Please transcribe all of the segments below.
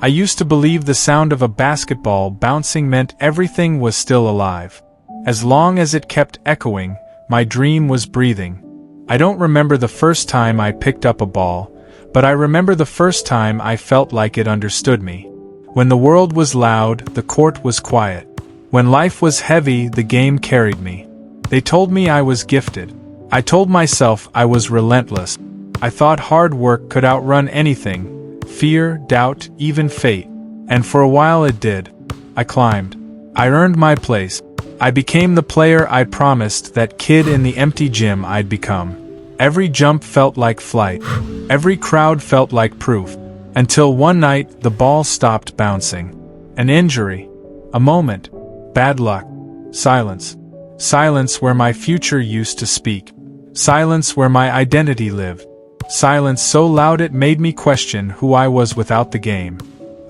I used to believe the sound of a basketball bouncing meant everything was still alive. As long as it kept echoing, my dream was breathing. I don't remember the first time I picked up a ball, but I remember the first time I felt like it understood me. When the world was loud, the court was quiet. When life was heavy, the game carried me. They told me I was gifted. I told myself I was relentless. I thought hard work could outrun anything, fear, doubt, even fate. And for a while it did. I climbed. I earned my place. I became the player I'd promised that kid in the empty gym I'd become. Every jump felt like flight. Every crowd felt like proof. Until one night, the ball stopped bouncing. An injury. A moment. Bad luck. Silence. Silence where my future used to speak. Silence where my identity lived. Silence so loud it made me question who I was without the game.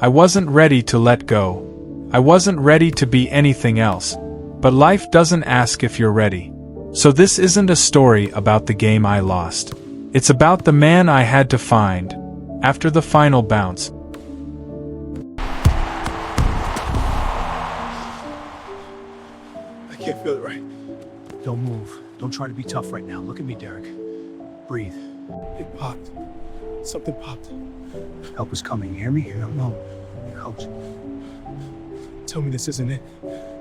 I wasn't ready to let go. I wasn't ready to be anything else. But life doesn't ask if you're ready. So this isn't a story about the game I lost. It's about the man I had to find after the final bounce. I can't feel it right. Don't move. Don't try to be tough right now. Look at me, Derek. Breathe. It popped. Something popped. Help is coming. You hear me? No. Coach. Tell me this isn't it.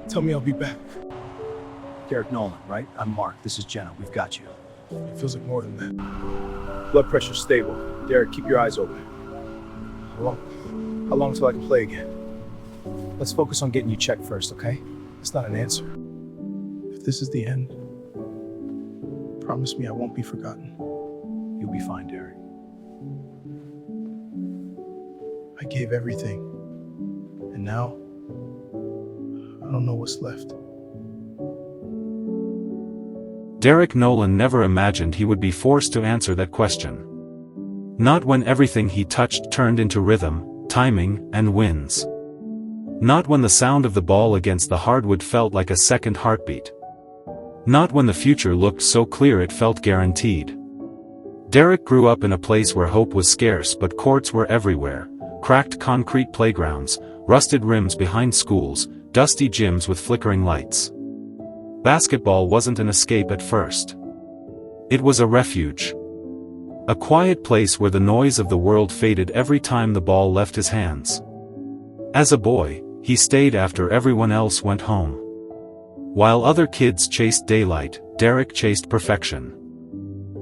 Tell me I'll be back. Derek Nolan, right? I'm Mark. This is Jenna. We've got you. It feels like more than that. Blood pressure's stable. Derek, keep your eyes open. How long until I can play again? Let's focus on getting you checked first, okay? That's not an answer. If this is the end, promise me I won't be forgotten. You'll be fine, Derek. I gave everything. And now, I don't know what's left. Derek Nolan never imagined he would be forced to answer that question. Not when everything he touched turned into rhythm, timing, and wins. Not when the sound of the ball against the hardwood felt like a second heartbeat. Not when the future looked so clear it felt guaranteed. Derek grew up in a place where hope was scarce but courts were everywhere. Cracked concrete playgrounds, rusted rims behind schools, dusty gyms with flickering lights. Basketball wasn't an escape at first. It was a refuge. A quiet place where the noise of the world faded every time the ball left his hands. As a boy, he stayed after everyone else went home. While other kids chased daylight, Derek chased perfection.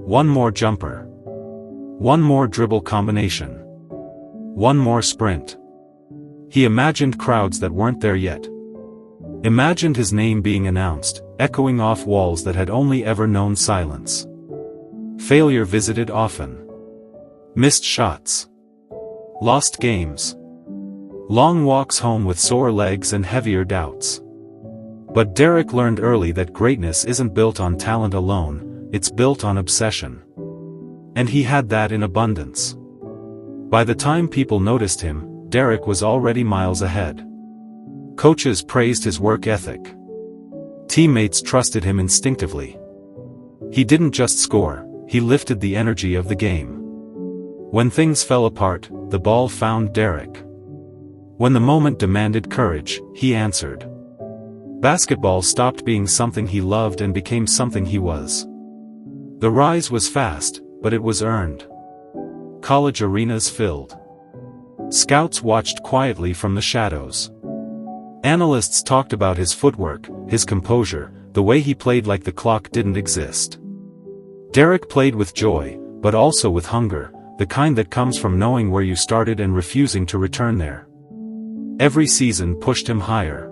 One more jumper. One more dribble combination. One more sprint. He imagined crowds that weren't there yet. Imagined his name being announced, echoing off walls that had only ever known silence. Failure visited often. Missed shots. Lost games. Long walks home with sore legs and heavier doubts. But Derek learned early that greatness isn't built on talent alone, it's built on obsession. And he had that in abundance. By the time people noticed him, Derek was already miles ahead. Coaches praised his work ethic. Teammates trusted him instinctively. He didn't just score, he lifted the energy of the game. When things fell apart, the ball found Derek. When the moment demanded courage, he answered. Basketball stopped being something he loved and became something he was. The rise was fast, but it was earned. College arenas filled. Scouts watched quietly from the shadows. Analysts talked about his footwork, his composure, the way he played like the clock didn't exist. Derek played with joy, but also with hunger, the kind that comes from knowing where you started and refusing to return there. Every season pushed him higher.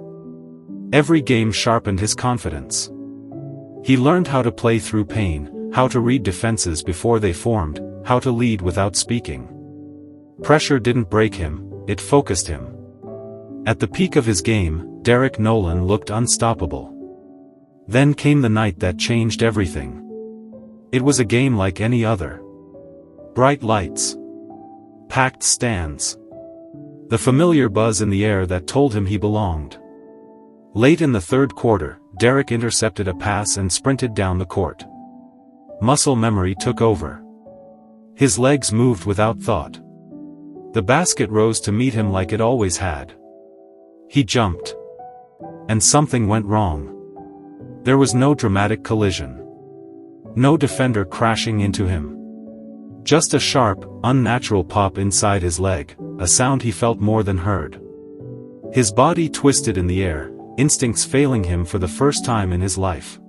Every game sharpened his confidence. He learned how to play through pain, how to read defenses before they formed, how to lead without speaking. Pressure didn't break him, it focused him. At the peak of his game, Derek Nolan looked unstoppable. Then came the night that changed everything. It was a game like any other. Bright lights. Packed stands. The familiar buzz in the air that told him he belonged. Late in the third quarter, Derek intercepted a pass and sprinted down the court. Muscle memory took over. His legs moved without thought. The basket rose to meet him like it always had. He jumped. And something went wrong. There was no dramatic collision. No defender crashing into him. Just a sharp, unnatural pop inside his leg, a sound he felt more than heard. His body twisted in the air, instincts failing him for the first time in his life.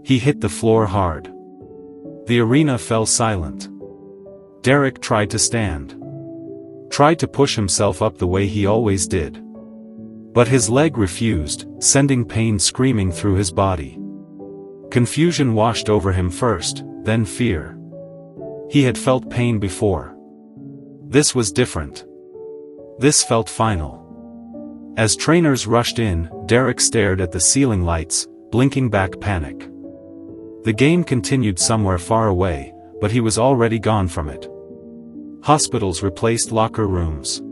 He hit the floor hard. The arena fell silent. Derek tried to stand. Tried to push himself up the way he always did. But his leg refused, sending pain screaming through his body. Confusion washed over him first, then fear. He had felt pain before. This was different. This felt final. As trainers rushed in, Derek stared at the ceiling lights, blinking back panic. The game continued somewhere far away, but he was already gone from it. Hospitals replaced locker rooms.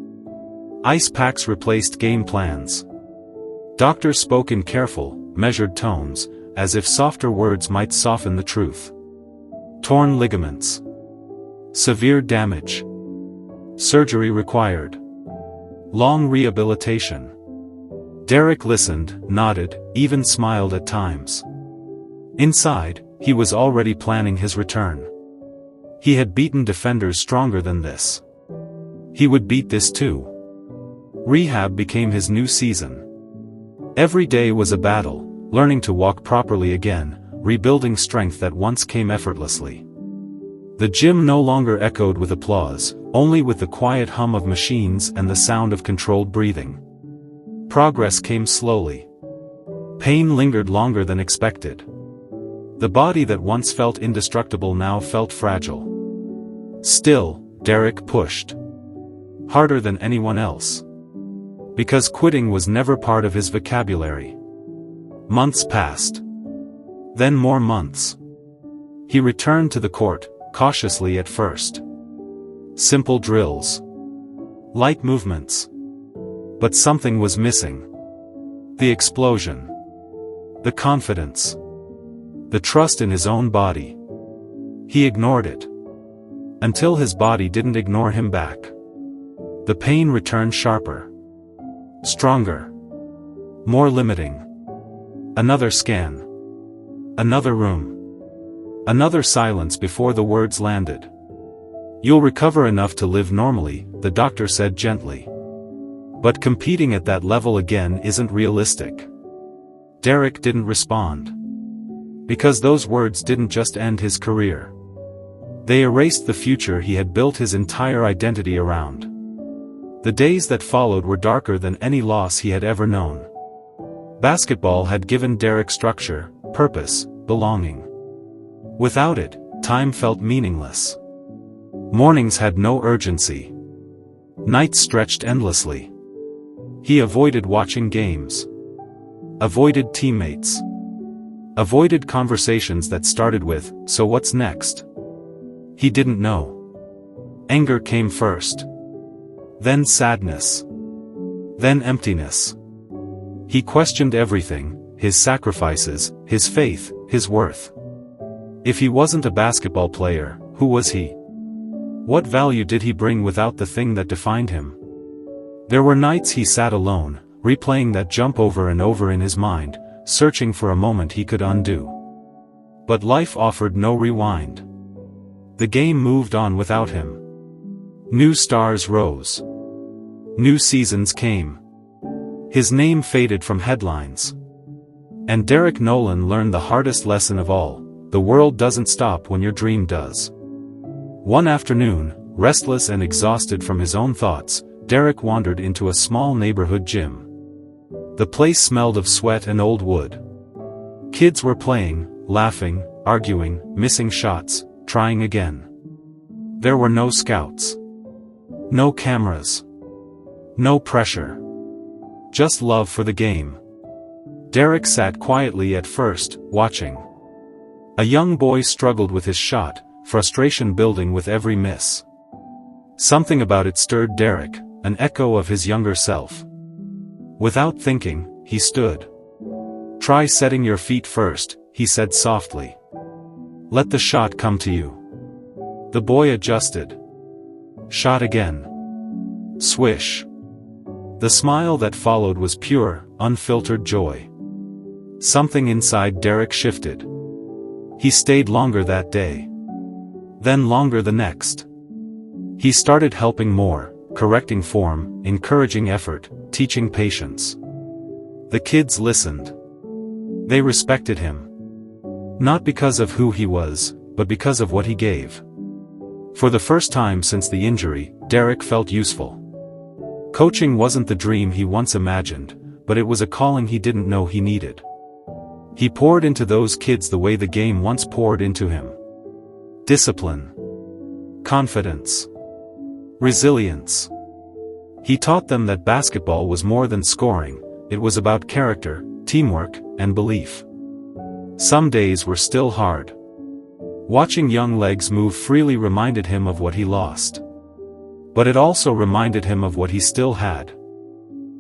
Ice packs replaced game plans. Doctors spoke in careful, measured tones, as if softer words might soften the truth. Torn ligaments. Severe damage. Surgery required. Long rehabilitation. Derek listened, nodded, even smiled at times. Inside, he was already planning his return. He had beaten defenders stronger than this. He would beat this too. Rehab became his new season. Every day was a battle, learning to walk properly again, rebuilding strength that once came effortlessly. The gym no longer echoed with applause, only with the quiet hum of machines and the sound of controlled breathing. Progress came slowly. Pain lingered longer than expected. The body that once felt indestructible now felt fragile. Still, Derek pushed. Harder than anyone else. Because quitting was never part of his vocabulary. Months passed. Then more months. He returned to the court, cautiously at first. Simple drills. Light movements. But something was missing. The explosion. The confidence. The trust in his own body. He ignored it. Until his body didn't ignore him back. The pain returned sharper. Stronger. More limiting. Another scan. Another room. Another silence before the words landed. "You'll recover enough to live normally," the doctor said gently. "But competing at that level again isn't realistic." Derek didn't respond. Because those words didn't just end his career. They erased the future he had built his entire identity around. The days that followed were darker than any loss he had ever known. Basketball had given Derek structure, purpose, belonging. Without it, time felt meaningless. Mornings had no urgency. Nights stretched endlessly. He avoided watching games. Avoided teammates. Avoided conversations that started with, "So what's next?" He didn't know. Anger came first. Then sadness. Then emptiness. He questioned everything, his sacrifices, his faith, his worth. If he wasn't a basketball player, who was he? What value did he bring without the thing that defined him? There were nights he sat alone, replaying that jump over and over in his mind, searching for a moment he could undo. But life offered no rewind. The game moved on without him. New stars rose. New seasons came. His name faded from headlines. And Derek Nolan learned the hardest lesson of all: the world doesn't stop when your dream does. One afternoon, restless and exhausted from his own thoughts, Derek wandered into a small neighborhood gym. The place smelled of sweat and old wood. Kids were playing, laughing, arguing, missing shots, trying again. There were no scouts. No cameras. No pressure. Just love for the game. Derek sat quietly at first, watching. A young boy struggled with his shot, frustration building with every miss. Something about it stirred Derek, an echo of his younger self. Without thinking, he stood. "Try setting your feet first," he said softly. "Let the shot come to you." The boy adjusted. Shot again. Swish. The smile that followed was pure, unfiltered joy. Something inside Derek shifted. He stayed longer that day. Then longer the next. He started helping more, correcting form, encouraging effort, teaching patience. The kids listened. They respected him. Not because of who he was, but because of what he gave. For the first time since the injury, Derek felt useful. Coaching wasn't the dream he once imagined, but it was a calling he didn't know he needed. He poured into those kids the way the game once poured into him. Discipline. Confidence. Resilience. He taught them that basketball was more than scoring, it was about character, teamwork, and belief. Some days were still hard. Watching young legs move freely reminded him of what he lost. But it also reminded him of what he still had.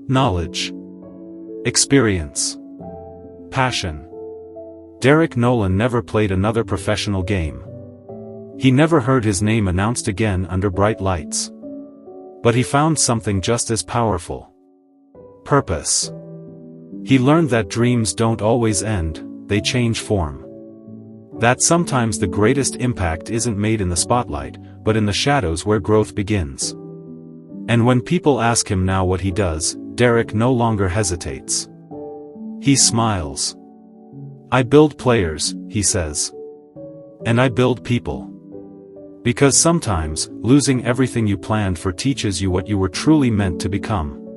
Knowledge. Experience. Passion. Derek Nolan never played another professional game. He never heard his name announced again under bright lights. But he found something just as powerful. Purpose. He learned that dreams don't always end, they change form. That sometimes the greatest impact isn't made in the spotlight, but in the shadows where growth begins. And when people ask him now what he does, Derek no longer hesitates. He smiles. I build players, he says. And I build people. Because sometimes, losing everything you planned for teaches you what you were truly meant to become.